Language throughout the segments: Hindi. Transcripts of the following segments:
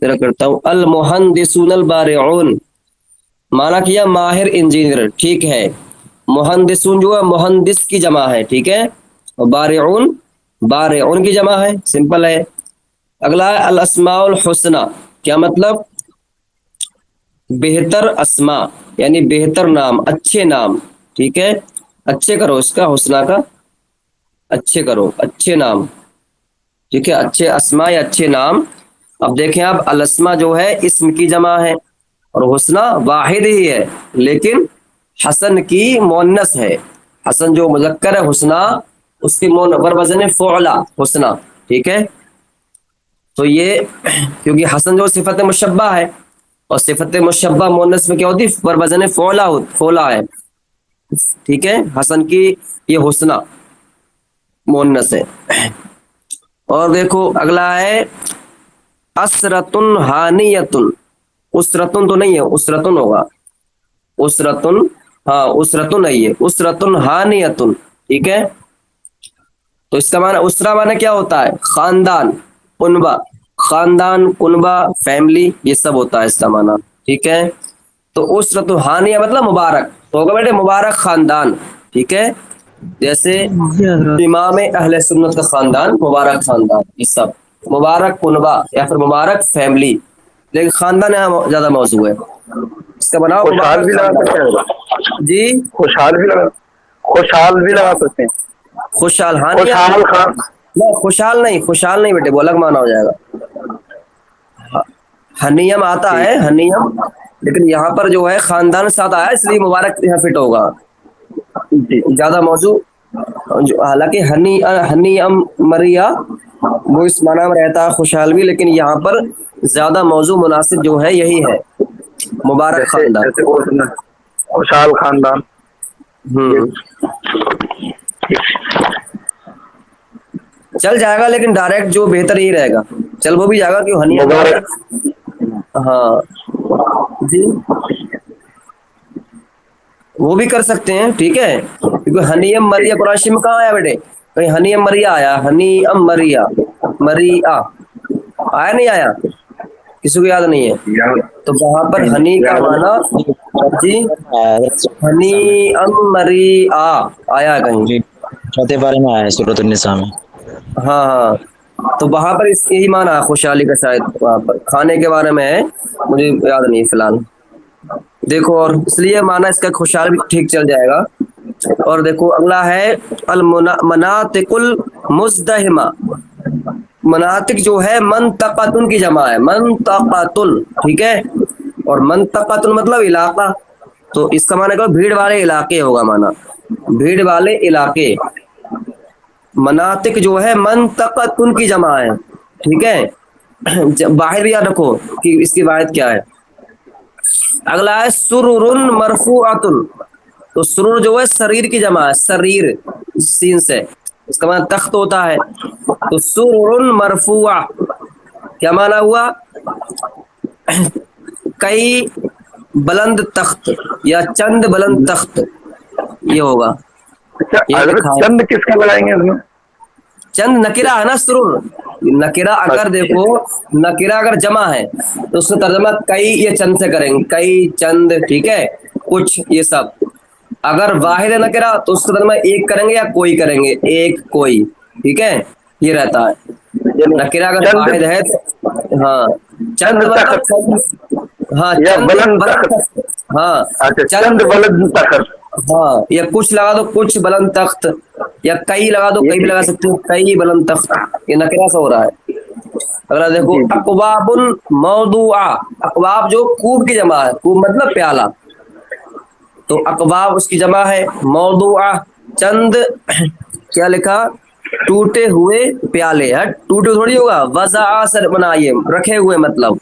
जरा करता हूँ। अल मुहंदिसून अल बारिऊन, माना किया माहिर इंजीनियर, ठीक है। मुहंदिसून जो है मुहंदिस की जमा है, ठीक है। और बारिऊन बारिऊन की जमा है, सिंपल है। अगला है अल अस्माउल हुस्ना, क्या मतलब? बेहतर अस्मा, यानी बेहतर नाम, अच्छे नाम, ठीक है। अच्छे करो इसका, हुस्ना का अच्छे करो, अच्छे नाम, ठीक है। अच्छे अस्मा या अच्छे नाम। अब देखें आप, अलस्मा जो है इस्म की जमा है, और हुस्ना वाहिद ही है, लेकिन हसन की मोन्नस है। हसन जो मुज़क्कर है, हुस्ना उसकी बर वजन फ़ुअला, हुस्ना, ठीक है। तो ये क्योंकि हसन जो सिफत मुशब्बा है, और सिफत मुशब्बा मोन्नस में क्या होती है? बर वजन फ़ुअला, फ़ुअला है, ठीक है। हसन की ये हुस्ना मोन्नस है। और देखो अगला है असरतुन हानियतुन, उसरतुन तो नहीं है, उसरतुन होगा, उसरतुन, हाँ उसरतुन नहीं है, उसरतुन हानियतुन, ठीक है। तो इसका माना, उसरा माना क्या होता है? खानदान, कुनबा, खानदान, कुनबा, फैमिली, ये सब होता है इसका माना, ठीक है। तो उसरतुन हानिया मतलब मुबारक, तो होगा बेटे मुबारक खानदान, ठीक है। जैसे जी हजरत। इमाम अहले सुन्नत का खानदान, मुबारक खानदान, ये सब मुबारक कुनबा या फिर मुबारक फैमिली, लेकिन खानदान यहाँ ज्यादा मौजू है। इसका बनाओ खुशहाल मुबारक भी लगा सकते खानदान। हैं, जी, खुशहाल भी लगा, खुशहाल भी लगा सकते हैं। खुशहाल हानिया, खुशहाल खान, ना खुशहाल नहीं, खुशहाल नहीं बेटे, वो अलग माना हो जाएगा। हनियम आता ठीक। है, हनियम, लेकिन यहाँ पर जो है खानदान के साथ आया, इसलिए मुबारक यहाँ फिट होगा, जी ज्यादा मौजू। हालांकि हनीअम मरिया वो इस माना में रहता है खुशहाल भी, लेकिन यहाँ पर ज्यादा मौजू मुनासिब जो है यही है, मुबारक जैसे खानदान। जैसे खुशहाल खानदान। ये हम्म, चल जाएगा, लेकिन डायरेक्ट जो बेहतर ही रहेगा। चल वो भी जाएगा, क्यों हनियम में मुबारक, आया। हाँ जी, वो भी कर सकते हैं, ठीक है, क्योंकि हनीयम मरिया कुरान शरीफ में कहाँ आया बेटे? कहीं हनीयम मरिया आया? हनीअम मरिया, मरिया आया नहीं आया? किसी को याद नहीं है? याद, तो वहां पर हनी का याद माना, जी, हनी अम मरिया आया है कहीं? जी, चौथे बारे में आया है सूरत निसा में। हाँ हाँ, तो वहां पर यही माना है खुशहाली का, शायद वहां पर खाने के बारे में है, मुझे याद नहीं फिलहाल। देखो, और इसलिए माना इसका खुशहाल भी ठीक चल जाएगा। और देखो अगला है अल मनातिकुल मुज़दहिमा, मनातिक जो है मनतक़तुन की जमा है, मनतक़तुन, ठीक है। और मनतक़तुन मतलब इलाका, तो इसका माना क्या? भीड़ वाले इलाके होगा माना, भीड़ वाले इलाके। मनातिक जो है मनतक़तुन की जमा है, ठीक है। बाहर भी याद रखो कि इसकी वाहिद क्या है। अगला है सुरुरुन मरफूअतुन, तो सुरूर जो है शरीर की जमा है, शरीर सीन से, इसका माना तख्त होता है। तो सुरुरुन मरफूआ, क्या माना हुआ? कई बुलंद तख्त या चंद बुलंद तख्त, ये होगा, अच्छा ये हजरत लिखा है। चंद किसका लगाएंगे इसमें? चंद नकिरा है ना, सुरूर नकिरा, अगर देखो नकिरा अगर जमा है तो उसका तर्जमा कई, ये चंद से करेंगे, कई चंद, ठीक है, कुछ, ये सब। अगर वाहिद है नकिरा तो उसका तर्जमा एक करेंगे या कोई करेंगे, एक कोई, ठीक है, ये रहता है। नकिरा अगर चंद, वाहिद है तो, हाँ चंद चंद मतलब तखत चंद, हाँ या चंद या बुलंद बुलंद तखत। तख्त, हाँ अच्छा चंद चंद, बुलंद तखत। हाँ या कुछ लगा दो, कुछ बुलंद तख्त, या कई लगा दो, ये कई भी ठीक लगा है। सकते हो, कई बुलंद तख्त, ये नकिरा से हो रहा है। अगला देखो जी जी। अकवाबुन मौदूआ, अकवाब जो कूब की जमा है, कूब मतलब प्याला, तो अकवाब उसकी जमा है। मौदूआ चंद, क्या लिखा? टूटे हुए प्याले, है टूटे थोड़ी होगा, वज़ा सर बनाइए, रखे हुए मतलब,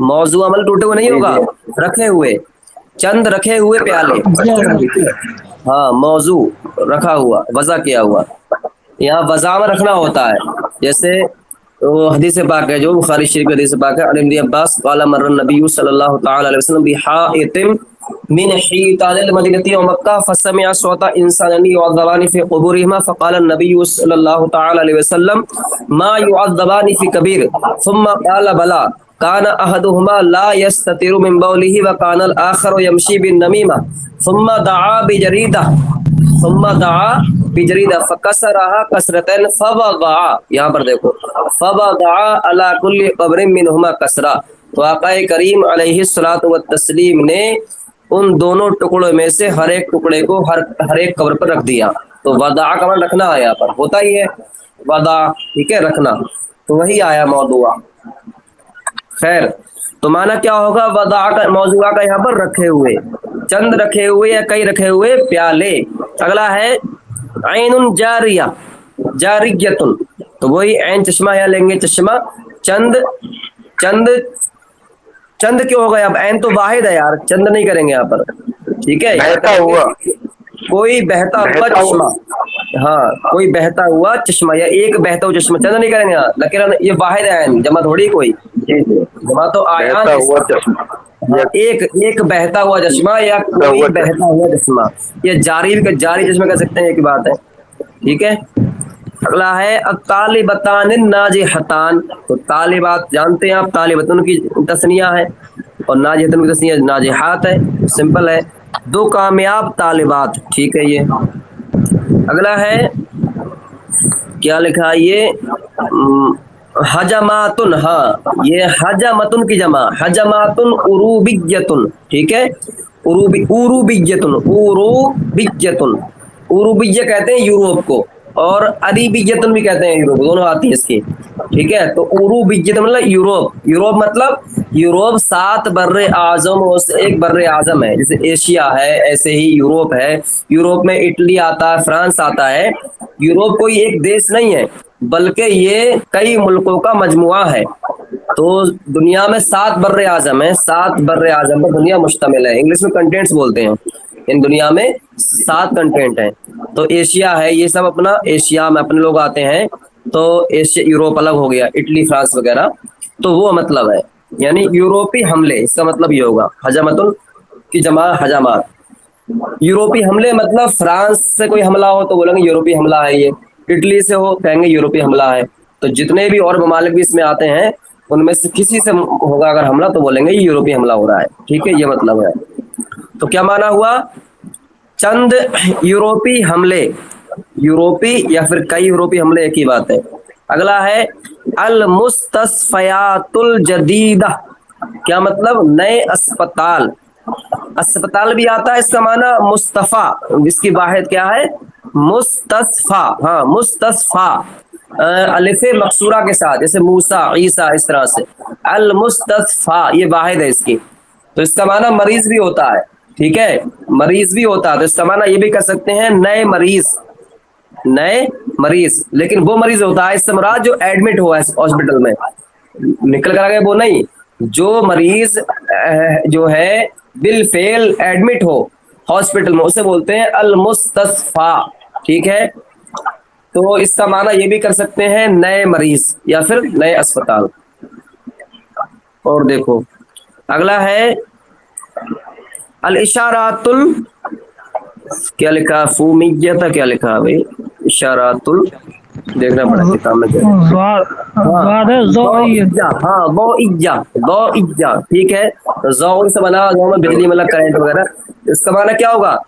मौजूआ मतलब टूटे हुए नहीं जी होगा, जी। रखे हुए, चंद रखे हुए प्याले, जी हजरत। हाँ मौजू रखा हुआ, वज़ा किया हुआ, यहाँ वज़ा में रखना होता है। जैसे वो हदीस पाक है जो बुखारी शरीफ की हदीस पाक है, अन इब्न अब्बास क़ाल मर्र नबी सल्लल्लाहु तआला अलैहि वसल्लम बिहाइतिम मिन हितानिल मदीनती व मक्का फसमिअ सौता इंसाननी युअज़्ज़बानी फी क़ुबूरिहिमा फ़क़ाल नबी सल्लल्लाहु तआला अलैहि वसल्लम मा युअज़्ज़बानी फी कबीर सुम्मा क़ाल बला कान अहदुहुमा ला यस्ततिरु मिन बौलिही व कानल आखरु यमशी बिन नमीमा सुम्मा दआ बिजरीदा फकसरहा कसरतन फवदा। यहाँ पर देखो फवदा अला कुल्ली कब्रिन मिनहुमा कसरा। तो आका करीम अलैहिस्सलातु व तस्लीम ने उन दोनों टुकड़ों में से हर एक टुकड़े को हर एक कब्र पर रख दिया। तो वदा का मतलब रखना है, यहाँ पर होता ही है वदा, ठीक है, रखना, तो वही आया मौदुआ। खैर, तो माना क्या होगा, वदा का मौजूआ का यहाँ पर रखे हुए, चंद रखे हुए या कई रखे हुए प्याले। अगला है ऐनुन जारिया जारियतुन, तो वही ऐन चश्मा यहाँ लेंगे, चश्मा, चंद, चंद, चंद क्यों होगा यहाँ, ऐन तो वाहिद है यार, चंद नहीं करेंगे यहाँ पर, ठीक है। बहता हुआ, कोई बहता हुआ चश्मा, हाँ कोई बहता हुआ चश्मा या एक बहता हुआ चश्मा, चंद नहीं करेंगे यहाँ, लेकिन ये वाहिद है, जमा थोड़ी कोई, जमा तो आया हुआ चश्मा, एक बहता हुआ चश्मा या कोई बहता हुआ चश्मा, या जारी चश्मा कह सकते हैं, एक बात है, ठीक है। अगला है तालिबतान नाजिहतान, तो तालिबात जानते हैं आप, तालिबतुन की तस्निया है और नाजिहतुन की तस्निया नाजिहात है, सिंपल है, दो कामयाब तालिबात, ठीक है। ये अगला है, क्या लिखा है ये, हजमातुन, हाँ ये हजमतुन की जमा, हजमातुन उरूबियतुन, ठीक है, उरूबियतुन, उरूबिया कहते हैं यूरोप को, और अरबियतुन भी कहते हैं यूरोप, दोनों आती है इसकी, ठीक है। तो उरूबियत मतलब यूरोप, यूरोप मतलब यूरोप 7 बर्रे आजम से एक बर्रे आजम है, जैसे एशिया है ऐसे ही यूरोप है। यूरोप में इटली आता है, फ्रांस आता है। यूरोप कोई एक देश नहीं है, बल्कि ये कई मुल्कों का मजमुआ है। तो दुनिया में 7 बर्रे आजम है, 7 बर्रे आजम पर दुनिया मुश्तमिल है, इंग्लिश में कंटेंट्स बोलते हैं। इन दुनिया में 7 कंटेंट हैं। तो एशिया है, ये सब अपना एशिया में अपने लोग आते हैं, तो एशिया यूरोप अलग हो गया, इटली फ्रांस वगैरह, तो वो मतलब है, यानी यूरोपी हमले, इसका मतलब ये होगा। हजमतुल की जमा हजमात, यूरोपी हमले मतलब फ्रांस से कोई हमला हो तो बोलेंगे यूरोपी हमला है, ये इटली से हो कहेंगे यूरोपी हमला है। तो जितने भी और ममालिक भी इसमें आते हैं उनमें से किसी से होगा अगर हमला तो बोलेंगे यूरोपी हमला हो रहा है, ठीक है, ये मतलब है। तो क्या माना हुआ, चंद यूरोपी हमले, यूरोपी या फिर कई यूरोपी हमले, एक ही बात है। अगला है अल मुस्तस्फयातुल जदीदा, क्या मतलब, नए अस्पताल, अस्पताल भी आता है, इसका माना मुस्तफा, इसकी वाहिद क्या है, मुस्तस्फा, हाँ मुस्तस्फा, अलिफे मकसूरा के साथ, जैसे मूसा ईसा, इस तरह से अल मुस्तस्फा, ये वाहिद है इसकी। तो इसका माना मरीज भी होता है, ठीक है, मरीज भी होता है। तो इसका माना ये भी कर सकते हैं नए मरीज, नए मरीज, लेकिन वो मरीज होता है, इससे मुराद जो एडमिट हुआ है हॉस्पिटल में, निकल कर आ गए वो नहीं, जो मरीज जो है बिलफेल एडमिट हो हॉस्पिटल में, उसे बोलते हैं अल मुस्तस्फा, ठीक है। तो इसका माना ये भी कर सकते हैं नए मरीज या फिर नए अस्पताल। और देखो अगला है अल इशारातुल, क्या लिखा, फूमियत, क्या लिखा भाई, इशारातुल, देखना पड़ा किताब में, हाँ वो इज्जा, ठीक है, ज़ौ से बना, ज़ौ में बिजली मतलब करंट वगैरह। इसका माना क्या होगा,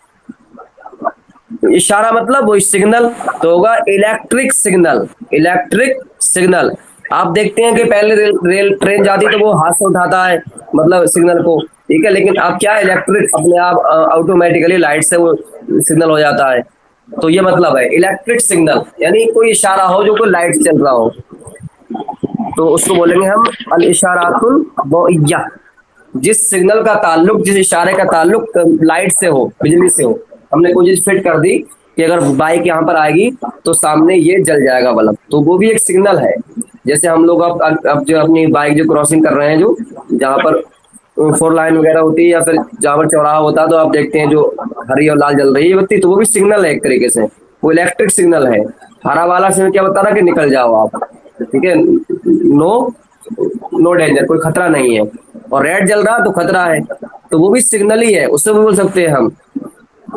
इशारा मतलब वो सिग्नल, तो होगा इलेक्ट्रिक सिग्नल, इलेक्ट्रिक सिग्नल। आप देखते हैं कि पहले रेल ट्रेन जाती तो वो हाथ से उठाता है मतलब सिग्नल को, ठीक है, लेकिन अब क्या, इलेक्ट्रिक अपने आप ऑटोमेटिकली लाइट से वो सिग्नल हो जाता है। तो ये मतलब है इलेक्ट्रिक सिग्नल, यानी कोई इशारा हो जो कोई लाइट चल रहा हो, तो उसको बोलेंगे हम अल इशारातुल बौइया, जिस सिग्नल का ताल्लुक, जिस इशारे का ताल्लुक लाइट से हो, बिजली से हो। हमने कोई चीज फिट कर दी कि अगर बाइक यहाँ पर आएगी तो सामने ये जल जाएगा बल्ब, तो वो भी एक सिग्नल है। जैसे हम लोग अब जो अपनी बाइक जो क्रॉसिंग कर रहे हैं, जो जहाँ पर 4 लाइन वगैरह होती है या फिर जहाँ पर चौराहा होता है, तो आप देखते हैं जो हरी और लाल जल रही है बत्ती, तो वो भी सिग्नल है एक तरीके से, वो इलेक्ट्रिक सिग्नल है। हरा वाला सिग्नल क्या बता रहा कि निकल जाओ आप, ठीक है, नो डेंजर, कोई खतरा नहीं है, और रेड जल रहा तो खतरा है, तो वो भी सिग्नल ही है, उससे भी बोल सकते हैं हम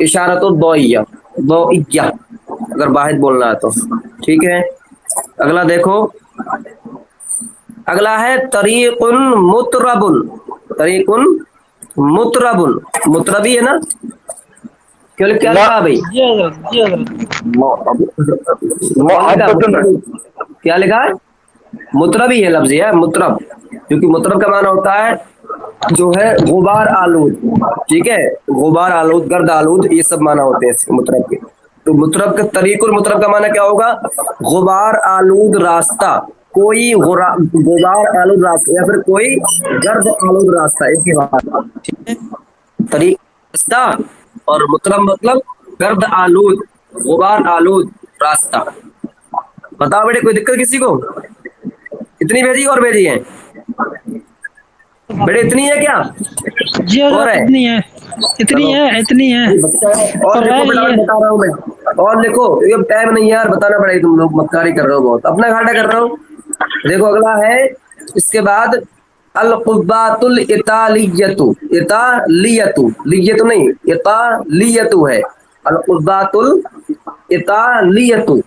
इशारतुल बौइया, बौइया अगर वाहिद बोलना है तो, ठीक है। अगला देखो अगला है तरीकुन मुतरबुन, तरीकुन मुतरबुन, मुतरबी है ना, क्या क्या लिखा भाई? जी हजरत, जी हजरत। मुहब्बतुन। क्या लिखा है? मुतरबी है लफ्ज है, मुतरब, क्योंकि मुतरब का माना होता है जो है गुबार आलूद, ठीक है, गुबार आलूद, गर्द आलूद, ये सब माना होते हैं इसके मुतरब के। तो मुतरब का तरीकुल मुतरब का माना क्या होगा? गुबार आलूद रास्ता, कोई गुबार आलूद रास्ता या फिर कोई गर्द आलूद रास्ता, एक ही बात, ठीक है। तरीक रास्ता और मुतरब मतलब गर्द आलूद, गुबार आलूद रास्ता। बताओ बेटे, कोई दिक्कत किसी को? इतनी भेजी और भेजी है बेटे, इतनी है क्या? जी और हजरत, है? इतनी है, इतनी है, इतनी है। और और लिखो है बेटा, ये। बता रहा हूँ मैं, और लिखो, ये टाइम नहीं है यार, बताना पड़ेगा, तुम लोग मक्कारी कर रहे हो, बहुत अपना घाटा कर रहे हो। देखो अगला है इसके बाद अल कुब्बातुल इतालियतु, इतालियतु, लियतु नहीं, इतालियतु है। अल कुब्बातुल इतालियतु,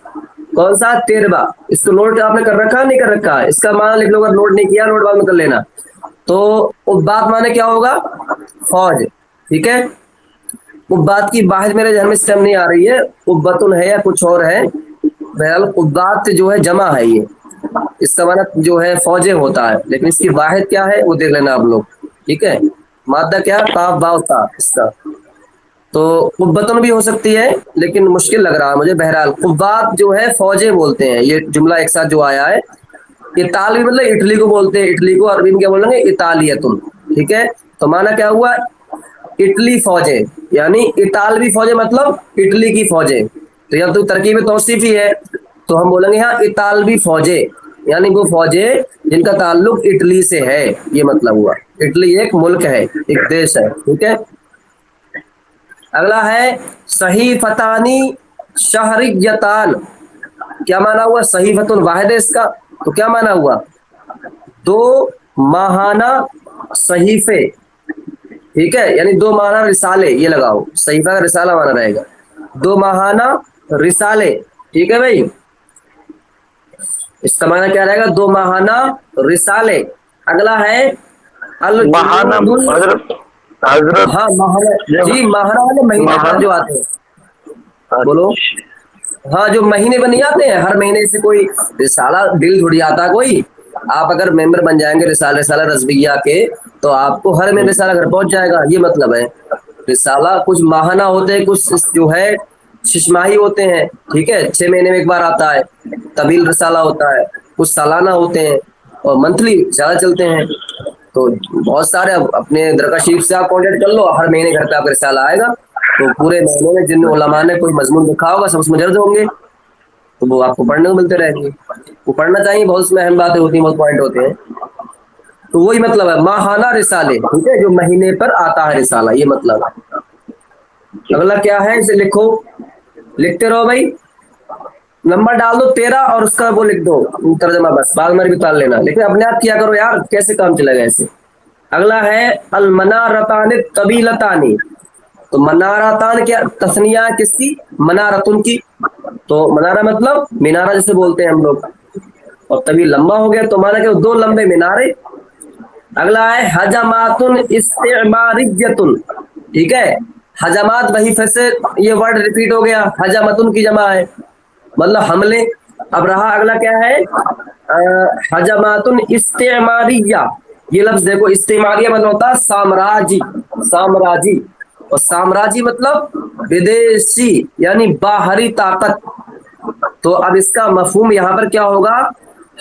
कौन सा? 13वां। इसको नोट आपने कर रखा है, नहीं कर रखा है? इसका मान लिख लो, अगर नोट नहीं किया नोट बाद में कर लेना। तो उब्बात माने क्या होगा? फौज, ठीक है। उब्बात की बाहर मेरे ध्यान में इस टाइम नहीं आ रही है, उब्बतुन है या कुछ और है, बहरहाल उब्बात जो है जमा है ये, इसका माना जो है फौजे होता है, लेकिन इसकी वाहिद क्या है वो देख लेना आप लोग, ठीक है। मादा क्या? काफ बाव था इसका, तो कुब्बतुन भी हो सकती है, लेकिन मुश्किल लग रहा है मुझे। बहरहाल कुब्बात जो है फौजे बोलते हैं, ये जुमला एक साथ जो आया है। इतालवी मतलब इटली को बोलते हैं, इटली को अरबी में क्या बोलेंगे? इतालियतुन, ठीक है। तो माना क्या हुआ? इटली फौजे, यानी इतालवी फौजे मतलब इटली की फौजे। तो यह तो तरकीब तौसीफी है, तो हम बोलेंगे यहाँ इतालवी फौजे, यानी वो फौजे जिनका ताल्लुक इटली से है, ये मतलब हुआ। इटली एक मुल्क है, एक देश है, ठीक है। अगला है सहीफतानी शहरियतान, क्या माना हुआ? सहीफतुल वाहिद है इसका, तो क्या माना हुआ? 2 माहाना सहीफे, ठीक है, यानी 2 माहाना रिसाले, ये लगाओ, सहीफा का रिसाला माना रहेगा, 2 माहाना रिसाले, ठीक है भाई। इसका माना क्या रहेगा? 2 माहाना रिसाले। अगला है अल महाना जुनूदुल, हजरत, हजरत हाँ माहाना, जी माहाना वाले महीने पर जो आते हैं, बोलो। हाँ, जो महीने पर नहीं आते हैं, हर महीने से कोई रिसाला बिल थोड़ी आता है कोई। आप अगर मेंबर बन जाएंगे रिसाला रिसाला रज़विया के, तो आपको हर महीने रिसाला घर पहुंच जाएगा, ये मतलब है। रिसाला कुछ माहाना होते हैं, कुछ जो है शिशमाही होते हैं, ठीक है, 6 महीने में एक बार आता है, तबील रिसाला होता है, कुछ सालाना होते हैं, और मंथली ज्यादा चलते हैं। तो बहुत सारे, अपने दरगाह शरीफ से आप कॉन्टेक्ट कर लो, हर महीने घर पे आपका रिसाला आएगा। तो पूरे महीने में जिन उलमा ने कोई मजमून लिखा होगा सब उसमें दर्ज होंगे, तो वो आपको पढ़ने को मिलते रहेंगे। वो पढ़ना चाहिए, बहुत उसमें अहम बातें होती हैं, बहुत पॉइंट होते हैं। तो वही मतलब है माहाना रिसाले, ठीक है, जो महीने पर आता है रिसाला, ये मतलब है। अगला क्या है, इसे लिखो, लिखते रहो भाई, नंबर डाल दो 13 और उसका वो लिख दो तर्जमा, बस बाद में भी उतार लेना, लेकिन अपने आप किया करो यार, कैसे काम चलेगा ऐसे। अगला है अल मनारतान तबीलतानी, तो मनारतान क्या तस्निया है किसकी? मनारतुन की। तो मनारा मतलब मीनारा जैसे बोलते हैं हम लोग, और तभी लंबा हो गया तो माना कि 2 लंबे मीनारे। अगला है हजमातुन इस्तेमारियतुन, ठीक है, हजमात वही फिर से ये वर्ड रिपीट हो गया, हजमतुन की जमा है, मतलब हमले। अब रहा अगला क्या है, हजमातुन इस्तेमारिया, ये लफ्ज देखो, इस्तेमारिया मतलब होता है साम्राज्य, साम्राज्य, और साम्राज्य मतलब विदेशी यानी बाहरी ताकत। तो अब इसका मफहूम यहाँ पर क्या होगा?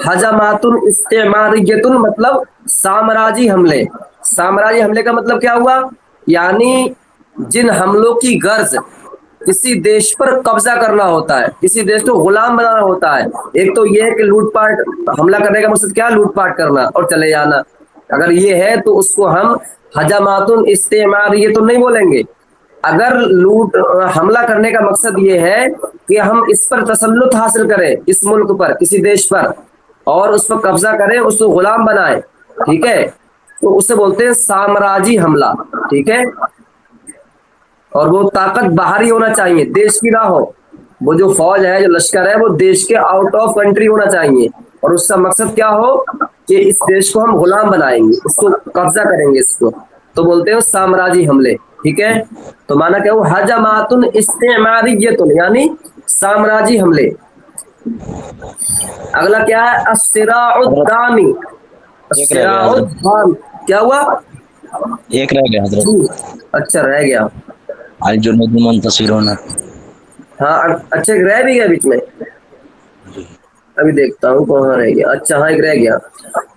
हजमातुन इस्तेमारियतुन मतलब साम्राज्य हमले। साम्राज्य हमले का मतलब क्या हुआ? यानी जिन हमलों की गर्ज किसी देश पर कब्जा करना होता है, किसी देश को गुलाम बनाना होता है। एक तो ये है कि लूटपाट, हमला करने का मकसद क्या? लूटपाट करना और चले जाना। अगर ये है तो उसको हम हजमातुन इस्तेमारियतुन तो नहीं बोलेंगे। अगर हमला करने का मकसद ये है कि हम इस पर तसल्लुत हासिल करें, इस मुल्क पर, किसी देश पर, और उस पर कब्जा करें, उसको गुलाम बनाए, ठीक है, तो उसे बोलते हैं साम्राज्य हमला, ठीक है। और वो ताकत बाहरी होना चाहिए, देश की ना हो। वो जो फौज है, जो लश्कर है, वो देश के आउट ऑफ कंट्री होना चाहिए, और उसका मकसद क्या हो कि इस देश को हम गुलाम बनाएंगे, इसको कब्जा करेंगे इसको, तो बोलते हैं साम्राज्य हमले। ठीक है, तो माना क्या वो हजमातुन इस्तेमारियतुन यानी साम्राज्य हमले। अगला क्या है अस्सिराउद्दामी। एक रह गया हजरत, अस्सिराउद्दाम क्या हुआ? एक रह गया हजरत। अच्छा रह गया। आज जो नजम मुंतसिरून है। हाँ अच्छा रह भी गया बीच में, अभी देखता हूँ कहाँ रह गया। अच्छा हाँ एक रह गया,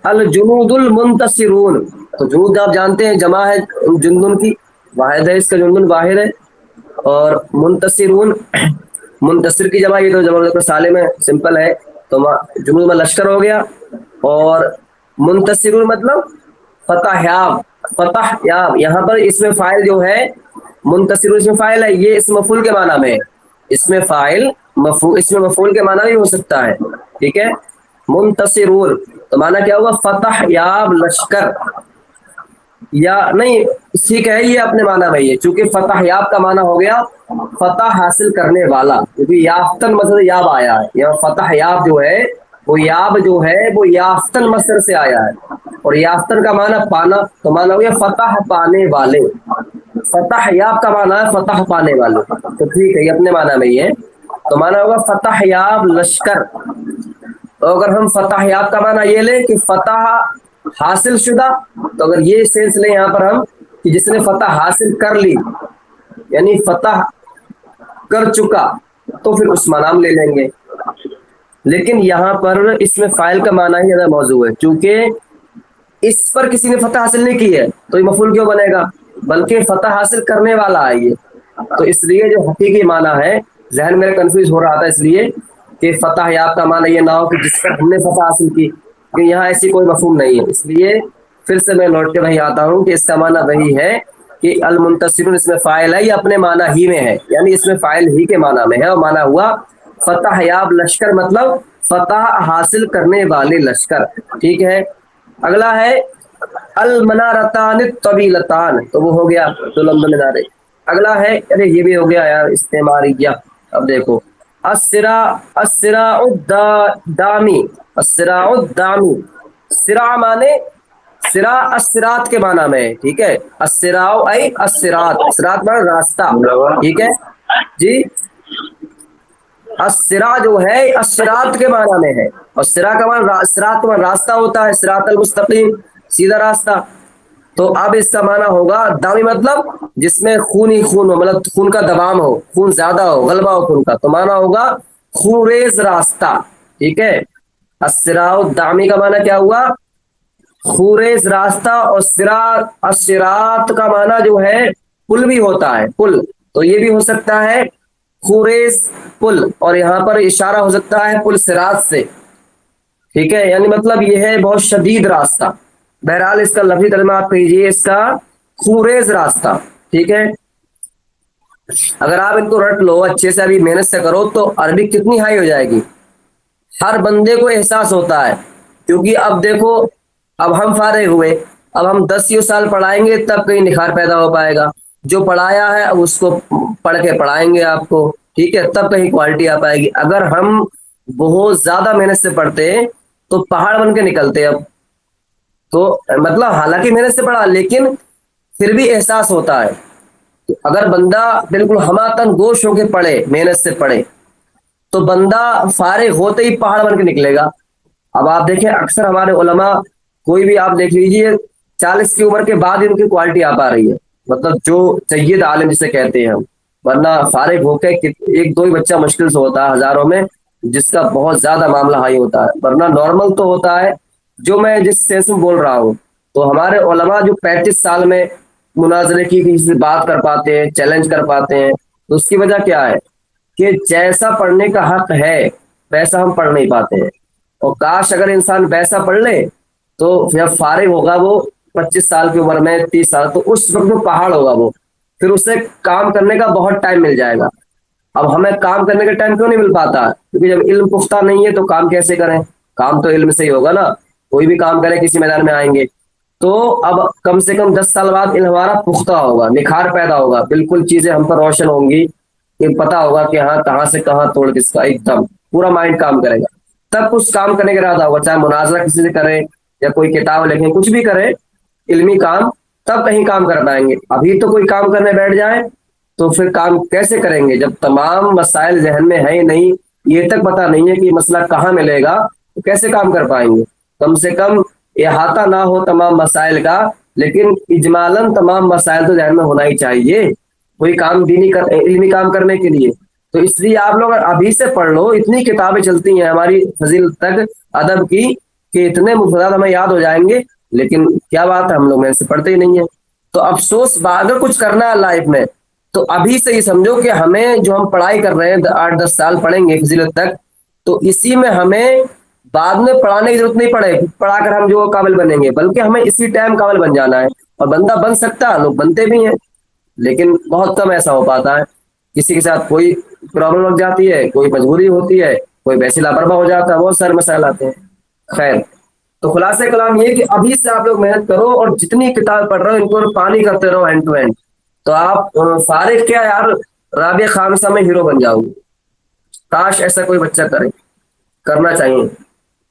अल जुनूदुल मुंतसिरून। तो जुनूद आप जानते हैं जमा है जुनदुन की, वाहिद है इसका, जुनदुन वाहिद है। और मुंतसिरून मुंतसिर की जमा, ये तो जमा साले में सिंपल है, तो जुनूद में लश्कर हो गया। और मुंतसिरून मतलब फतह याब, फतह याब। यहाँ पर इसमें फाइल जो है मुंतसिरून इसमें फाइल है, ये इस मफूल के माना में है। इसमें फाइल इसमें मफूल के माना भी हो सकता है। ठीक है, मुंतसिरून तो माना क्या हुआ? फतह याब लश्कर, या नहीं ठीक है ये अपने माना में है, चूंकि फतह याब का माना हो गया फतह हासिल करने वाला, क्योंकि याफ्तन मसर याब आया है। यहाँ फतह याब जो है वो याब जो है वो याफ्तन मसर से आया है, और याफ्तन का माना पाना, तो माना हो गया फतह पाने वाले। फतह याब का माना है फतह पाने वाले, तो ठीक है ये अपने माना में ही है, तो माना होगा फतह याब लश्कर। तो अगर हम फतह याब का माना ये ले कि फतह हासिल शुदा, तो अगर ये सेंस ले यहाँ पर हम कि जिसने फतह हासिल कर ली यानी फतह कर चुका, तो फिर उस माना हम ले लेंगे। लेकिन यहाँ पर इसमें फाइल का माना ही ज्यादा मौजू है, क्योंकि इस पर किसी ने फतह हासिल नहीं की है तो ये मफूल क्यों बनेगा, बल्कि फतह हासिल करने वाला है ये। तो इसलिए जो हकीकी माना है, जहन मेरा कंफ्यूज हो रहा था इसलिए कि फतह याब का माना ये ना हो कि जिस पर हमने फतह हासिल की, क्योंकि यहाँ ऐसी कोई मफहूम नहीं है। इसलिए फिर से मैं लौट के वही आता हूँ कि इसका माना वही है कि अल मुंतसिरून इसमें फाइल है, ये अपने माना ही में है, यानी इसमें फाइल ही के माना में है, और माना हुआ फतह याब लश्कर मतलब फतह हासिल करने वाले लश्कर। ठीक है, अगला है अल मनारतान तवीलतान, तो वो हो गया दो लंबे मीनारे। अगला है, अरे ये भी हो गया यार इस्तेमारिया। अब देखो अस्सिरा अस्सिराउद्दामी, अस्सिराउद्दामी, सिरा माने सिरा अस्सिरात के माना में है। ठीक है, अस्सिराउ आई अस्सिरात, सिरात माने रास्ता। ठीक है जी, अस्सिरा जो है अस्सिरात के माना में है, और सिरा का माना सिरात का माना रास्ता होता है, सिरातल मुस्तकीम सीधा रास्ता। तो अब इसका माना होगा दामी मतलब जिसमें खून ही खून हो, मतलब खून का दबाव हो, खून ज्यादा हो, गलबा हो खून का, तो माना होगा खूरेज रास्ता। ठीक है, अस्सिराउ दामी का माना क्या हुआ? खूरेज रास्ता। और सिरात का माना जो है पुल भी होता है, पुल, तो ये भी हो सकता है खूरेज पुल, और यहाँ पर इशारा हो सकता है पुल सिरात से। ठीक है, यानी मतलब ये है बहुत शदीद रास्ता। बहरहाल इसका लफ्जी तर्जुमा आप कीजिए इसका खूरेज रास्ता। ठीक है, अगर आप इनको रट लो अच्छे से, अभी मेहनत से करो, तो अरबी कितनी हाई हो जाएगी, हर बंदे को एहसास होता है। क्योंकि अब देखो, अब हम फारिग हुए, अब हम 10 साल पढ़ाएंगे तब कहीं निखार पैदा हो पाएगा। जो पढ़ाया है अब उसको पढ़ के पढ़ाएंगे आपको, ठीक है, तब कहीं क्वालिटी आ पाएगी। अगर हम बहुत ज्यादा मेहनत से पढ़ते हैं तो पहाड़ बन के निकलते अब। तो मतलब हालांकि मेहनत से पढ़ा, लेकिन फिर भी एहसास होता है। तो अगर बंदा बिल्कुल हमातन गोश होके पढ़े, मेहनत से पढ़े, तो बंदा फारिग होते ही पहाड़ बन के निकलेगा। अब आप देखें अक्सर हमारे उलमा, कोई भी आप देख लीजिए 40 की उम्र के बाद ही उनकी क्वालिटी आ पा रही है, मतलब जो सैयद आलिम जिसे कहते हैं हम। वरना फारिग होकर एक दो ही बच्चा मुश्किल से होता है हजारों में जिसका बहुत ज्यादा मामला हाई होता है, वरना नॉर्मल तो होता है। जो मैं जिस सेंस में बोल रहा हूँ, तो हमारे उलमा जो 35 साल में मुनाजरे की किसी से बात कर पाते हैं, चैलेंज कर पाते हैं, तो उसकी वजह क्या है कि जैसा पढ़ने का हक है वैसा हम पढ़ नहीं पाते हैं। और काश अगर इंसान वैसा पढ़ ले, तो जब फारिग होगा वो 25 साल की उम्र में, 30 साल, तो उस वक्त वो पहाड़ होगा वो, फिर उसे काम करने का बहुत टाइम मिल जाएगा। अब हमें काम करने का टाइम क्यों नहीं मिल पाता? क्योंकि जब इल्म पुख्ता नहीं है तो काम कैसे करें? काम तो इल्म से ही होगा ना, कोई भी काम करे किसी मैदान में आएंगे। तो अब कम से कम 10 साल बाद इल्म हमारा पुख्ता होगा, निखार पैदा होगा, बिल्कुल चीजें हम पर रोशन होंगी, कि पता होगा कि हाँ कहाँ से कहाँ तोड़ किसका, एकदम पूरा माइंड काम करेगा। तब कुछ काम करने का इरादा होगा, चाहे मुनाजरा किसी से करें या कोई किताब लिखें, कुछ भी करें इल्मी काम, तब कहीं काम कर पाएंगे। अभी तो कोई काम करने बैठ जाए तो फिर काम कैसे करेंगे जब तमाम मसाइल जहन में है ही नहीं, ये तक पता नहीं है कि मसला कहाँ मिलेगा, तो कैसे काम कर पाएंगे। कम से कम इहाता ना हो तमाम मसाइल का, लेकिन इजमालन तमाम मसाइल तो जहन में होना ही चाहिए कोई काम इल्मी काम करने के लिए। तो इसलिए आप लोग अभी से पढ़ लो, इतनी किताबें चलती हैं हमारी फजील तक अदब की कि इतने मुफरदात हमें याद हो जाएंगे, लेकिन क्या बात है हम लोग ऐसे पढ़ते ही नहीं है। तो अफसोस, अगर कुछ करना है लाइफ में तो अभी से ही समझो कि हमें जो हम पढ़ाई कर रहे हैं 8-10 साल पढ़ेंगे फजीलत तक, तो इसी में हमें बाद में पढ़ाने की जरूरत नहीं पड़े, पढ़ाकर हम जो काबिल बनेंगे, बल्कि हमें इसी टाइम काबिल बन जाना है। और बंदा बन सकता है, लोग बनते भी हैं, लेकिन बहुत कम ऐसा हो पाता है। किसी के साथ कोई प्रॉब्लम लग जाती है, कोई मजबूरी होती है, कोई वैसे लापरवाह हो जाता है, बहुत सारे मसाइल आते हैं। खैर, तो खुलासा कलाम ये कि अभी से आप लोग मेहनत करो और जितनी किताब पढ़ रहे हो इनको पानी करते रहो हैंड टू हैंड। तो आप फारिग क्या यार, राबिया खानसा में हीरो बन जाओगे। काश ऐसा कोई बच्चा करे, करना चाहिए,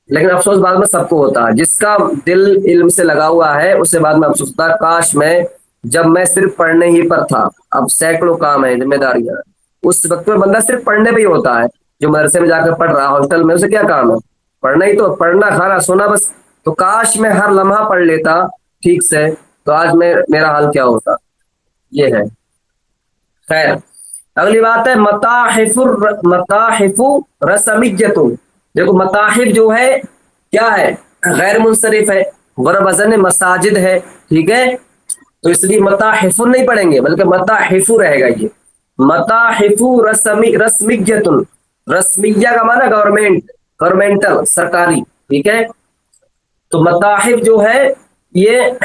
लेकिन अफसोस बाद में सबको होता है। जिसका दिल इल्म से लगा हुआ है उसे बाद में अफसोस होता है, काश जब मैं सिर्फ पढ़ने ही पर था, अब सैकड़ों काम है, जिम्मेदारियां। उस वक्त में बंदा सिर्फ पढ़ने पे ही होता है, जो मदरसे में जाकर पढ़ रहा हॉस्टल में, उसे क्या काम है, पढ़ना ही तो, पढ़ना खाना सोना बस। तो काश मैं हर लम्हा पढ़ लेता ठीक से, तो आज मेरा हाल क्या होता। ये है। खैर, अगली बात है मताहिफु रसमियतुन। देखो मताहिफ जो है क्या है, गैर मुंसरिफ है, वज़न मसाजिद है, ठीक है। तो इसलिए मताहिफुन नहीं पढ़ेंगे बल्कि मताहिफु रहेगा। ये मताहिफु रसमियतुन, रस्मिया का माना गवर्नमेंटल, सरकारी, ठीक है। तो मताहिफ जो है ये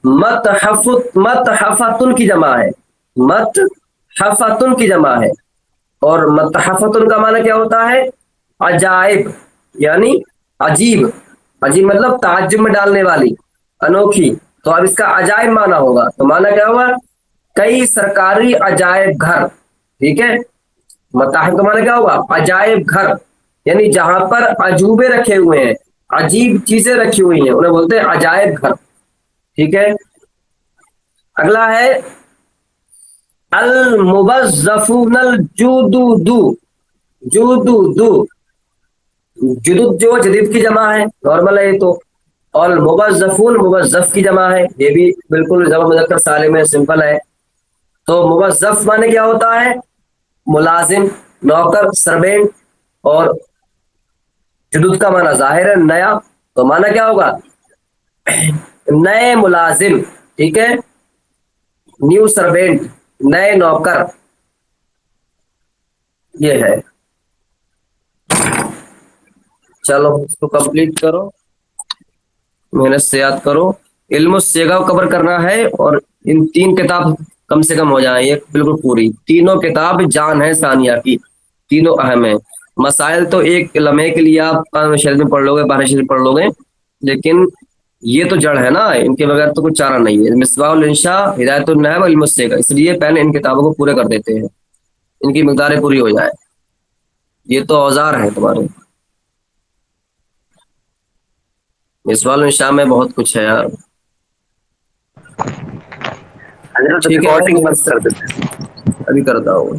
मतहफतुन की जमा है, मतहफतुन की जमा है। और मतहफतुन का माना क्या होता है, अजाइब, यानी अजीब, अजीब मतलब ताज्जुब में डालने वाली, अनोखी। तो अब इसका अजाइब माना होगा, तो माना क्या होगा, कई सरकारी अजाइब घर, ठीक है। मताहिफ का माना क्या होगा, अजाइब घर, यानी जहां पर अजूबे रखे हुए हैं, अजीब चीजें रखी हुई हैं, उन्हें बोलते हैं अजाइब घर, ठीक है। अगला है अल मुबज़्ज़फ़ूनल जुदुदु, जुदुदु, जुदुद जो जदीद की जमा है, नॉर्मल है ये तो। और मुबज़्ज़फ़ून मुबज़्ज़फ़ की जमा है, ये भी बिल्कुल जमा मुज़क्कर सालिम है, सिंपल है। तो मुबज़्ज़फ़ माने क्या होता है, मुलाजिम, नौकर, सर्वेंट। और जुदुद का माना जाहिर है नया, तो माना क्या होगा, नए मुलाजिम, ठीक है, न्यू सर्वेंट, नए नौकर, ये है। चलो इसको कंप्लीट करो, मेहनत से याद करो। इल्म सेगा कवर करना है और इन 3 किताब कम से कम हो जाए, ये बिल्कुल पूरी 3 किताब जान है सानिया की, तीनों अहम है। मसाइल तो एक लम्हे के लिए आप 5 शरीफ में पढ़ लोगे, 12 शरीफ पढ़ लोगे, लेकिन ये तो जड़ है ना, इनके बगैर तो कुछ चारा नहीं है। मिसबाहुल इंशा, हिदायतुन नहव, इल्म सेगा, इसलिए पहले इन किताबों को पूरे कर देते हैं, इनकी मिकदारें पूरी हो जाए। ये तो औजार है तुम्हारे। मिसबाहुल इंशा में बहुत कुछ है यार। हजरत ठीक है, रिकॉर्डिंग बंद कर देते हैं। अभी करता हूँ।